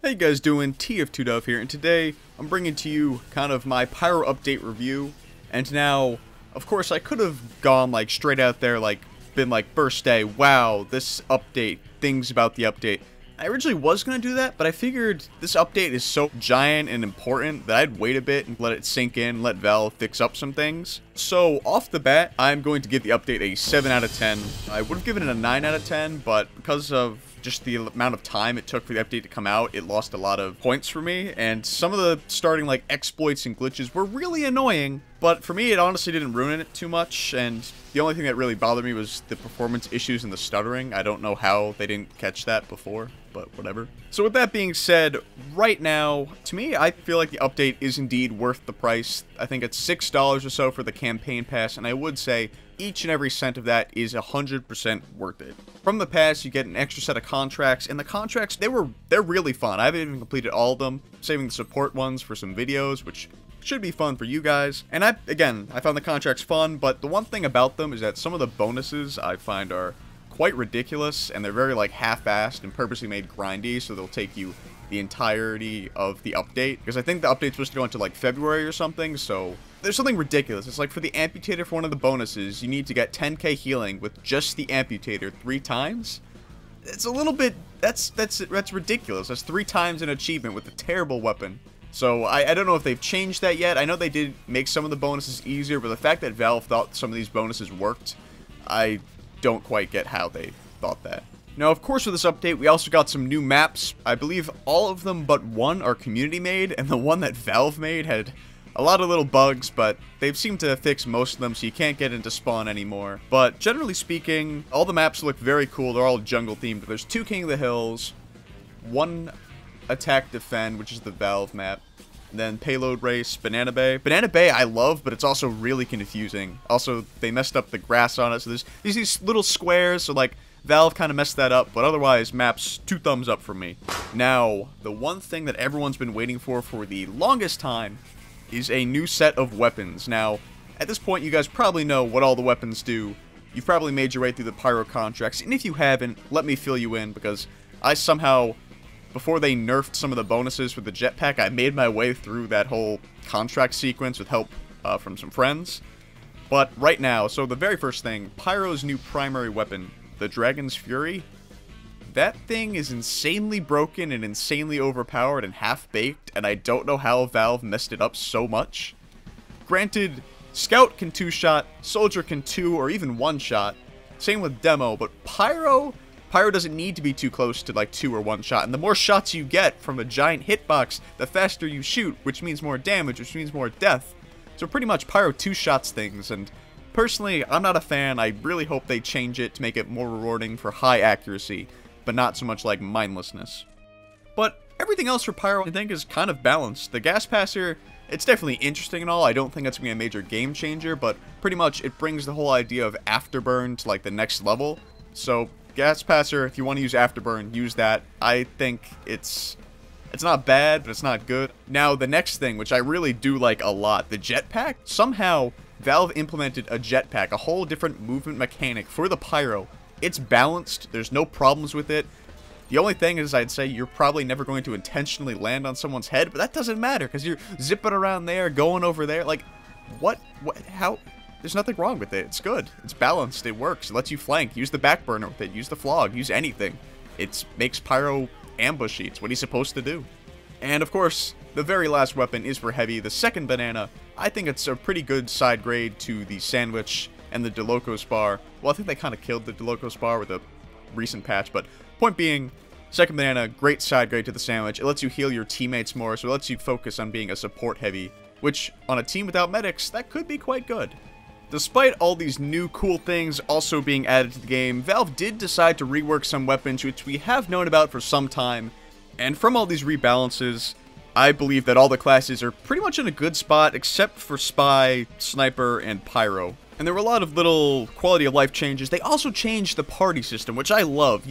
How you guys doing? TF2Dove here, and today I'm bringing to you kind of my Pyro update review. And now, of course, I could have gone like straight out there, like been like first day, wow, this update, things about the update. I originally was going to do that, but I figured this update is so giant and important that I'd wait a bit and let it sink in, let Valve fix up some things. So, off the bat, I'm going to give the update a 7 out of 10. I would have given it a 9 out of 10, but because of just the amount of time it took for the update to come out, it lost a lot of points for me, and some of the starting like exploits and glitches were really annoying, but for me it honestly didn't ruin it too much, and the only thing that really bothered me was the performance issues and the stuttering. I don't know how they didn't catch that before, but whatever. So with that being said, right now, to me, I feel like the update is indeed worth the price. I think it's $6 or so for the campaign pass, and I would say each and every cent of that is 100% worth it. From the pass, you get an extra set of contracts, and the contracts, they're really fun. I haven't even completed all of them, saving the support ones for some videos, which should be fun for you guys. And I found the contracts fun, but the one thing about them is that some of the bonuses I find are quite ridiculous, and they're very like half-assed and purposely made grindy, so they'll take you the entirety of the update, because I think the update's supposed to go into like February or something, so there's something ridiculous. It's like for the amputator, for one of the bonuses, you need to get 10k healing with just the amputator 3 times. It's a little bit, that's ridiculous. That's 3 times an achievement with a terrible weapon. So I don't know if they've changed that yet. I know they did make some of the bonuses easier, but the fact that Valve thought some of these bonuses worked, I don't quite get how they thought that. Now, of course, with this update, we also got some new maps. I believe all of them but one are community made, and the one that Valve made had a lot of little bugs, but they've seemed to fix most of them, so you can't get into spawn anymore. But generally speaking, all the maps look very cool. They're all jungle themed. There's 2 King of the Hills, 1 Attack Defend, which is the Valve map, and then Payload Race, Banana Bay. Banana Bay I love, but it's also really confusing. Also, they messed up the grass on it, so there's these little squares, so like Valve kind of messed that up, but otherwise, maps, 2 thumbs up for me. Now, the one thing that everyone's been waiting for the longest time is a new set of weapons. Now, at this point, you guys probably know what all the weapons do. You've probably made your way through the Pyro contracts, and if you haven't, let me fill you in, because I somehow, before they nerfed some of the bonuses for the jetpack, I made my way through that whole contract sequence with help from some friends. But right now, so the very first thing, Pyro's new primary weapon, the Dragon's Fury, that thing is insanely broken and insanely overpowered and half-baked, and I don't know how Valve messed it up so much. Granted, Scout can 2-shot, Soldier can 2 or even 1-shot, same with Demo, but Pyro doesn't need to be too close to like 2 or 1-shot, and the more shots you get from a giant hitbox, the faster you shoot, which means more damage, which means more death. So pretty much Pyro 2-shots things, and personally, I'm not a fan. I really hope they change it to make it more rewarding for high accuracy, but not so much like mindlessness. But everything else for Pyro, I think, is kind of balanced. The Gas Passer, it's definitely interesting and all. I don't think that's going to be a major game changer, but pretty much it brings the whole idea of Afterburn to like the next level. So Gas Passer, if you want to use Afterburn, use that. I think it's not bad, but it's not good. Now, the next thing, which I really do like a lot, the jetpack. Somehow, Valve implemented a jetpack, a whole different movement mechanic for the Pyro. It's balanced, there's no problems with it. The only thing is, I'd say you're probably never going to intentionally land on someone's head, but that doesn't matter, because you're zipping around there, going over there, like, how? There's nothing wrong with it. It's good. It's balanced. It works. It lets you flank. Use the backburner with it. Use the flog. Use anything. It makes Pyro ambushy. It's what he's supposed to do. And, of course, the very last weapon is for heavy, the second banana. I think it's a pretty good side grade to the Sandwich and the DeLocos bar. Well, I think they kind of killed the DeLocos bar with a recent patch, but point being, second banana, great side grade to the Sandwich. It lets you heal your teammates more, so it lets you focus on being a support heavy, which, on a team without medics, that could be quite good. Despite all these new cool things also being added to the game, Valve did decide to rework some weapons which we have known about for some time, and from all these rebalances, I believe that all the classes are pretty much in a good spot except for Spy, Sniper, and Pyro. And there were a lot of little quality of life changes. They also changed the party system, which I love.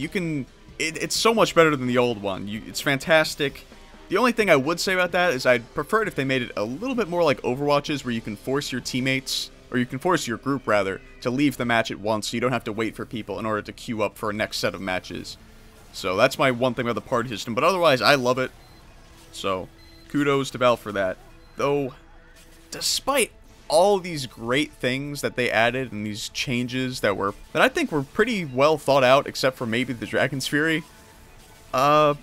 It's so much better than the old one. It's fantastic. The only thing I would say about that is I'd prefer it if they made it a little bit more like Overwatches, where you can force your teammates, or you can force your group rather, to leave the match at once, so you don't have to wait for people in order to queue up for a next set of matches. So that's my one thing about the party system, but otherwise I love it. So, kudos to Valve for that. Though, despite all these great things that they added and these changes that I think were pretty well thought out, except for maybe the Dragon's Fury, I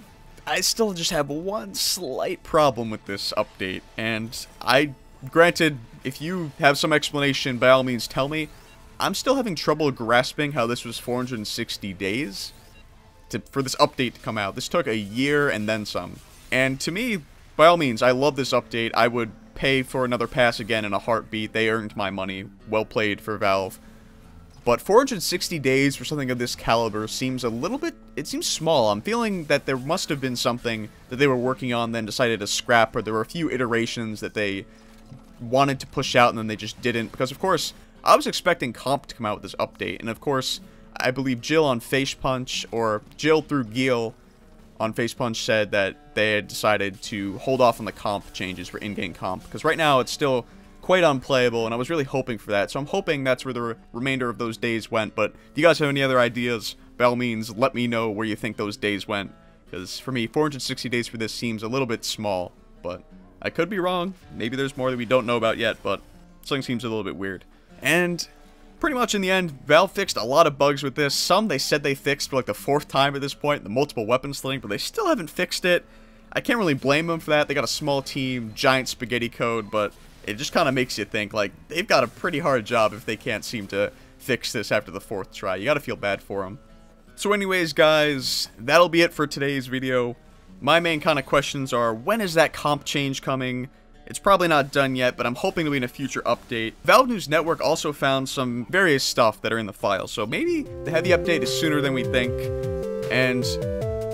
still just have one slight problem with this update. And granted, if you have some explanation, by all means tell me. I'm still having trouble grasping how this was 460 days for this update to come out. This took a year and then some. And to me, by all means, I love this update. I would pay for another pass again in a heartbeat. They earned my money. Well played for Valve. But 460 days for something of this caliber seems a little bit... It seems small. I'm feeling that there must have been something that they were working on, then decided to scrap, or there were a few iterations that they wanted to push out and then they just didn't. Because, of course, I was expecting Comp to come out with this update. And, of course, I believe Jill on Face Punch, or Jill through Gil on Face Punch, said that they had decided to hold off on the comp changes for in-game comp. Because right now it's still quite unplayable, and I was really hoping for that. So I'm hoping that's where the remainder of those days went. But if you guys have any other ideas, by all means, let me know where you think those days went. Because for me, 460 days for this seems a little bit small. But I could be wrong. Maybe there's more that we don't know about yet, but something seems a little bit weird. And pretty much in the end, Valve fixed a lot of bugs with this. Some they said they fixed for like the 4th time at this point, the multiple weapon slinging, but they still haven't fixed it. I can't really blame them for that. They got a small team, giant spaghetti code, but it just kind of makes you think, like, they've got a pretty hard job if they can't seem to fix this after the 4th try. You gotta feel bad for them. So anyways, guys, that'll be it for today's video. My main kind of questions are, when is that comp change coming? It's probably not done yet, but I'm hoping to be in a future update. Valve News Network also found some various stuff that are in the file, so maybe the heavy update is sooner than we think, and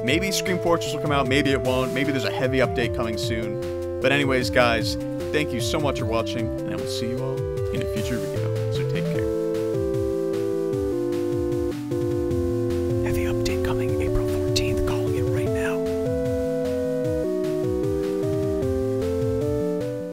maybe Scream Fortress will come out, maybe it won't, maybe there's a heavy update coming soon. But anyways, guys, thank you so much for watching, and I will see you all in a future video, so take care.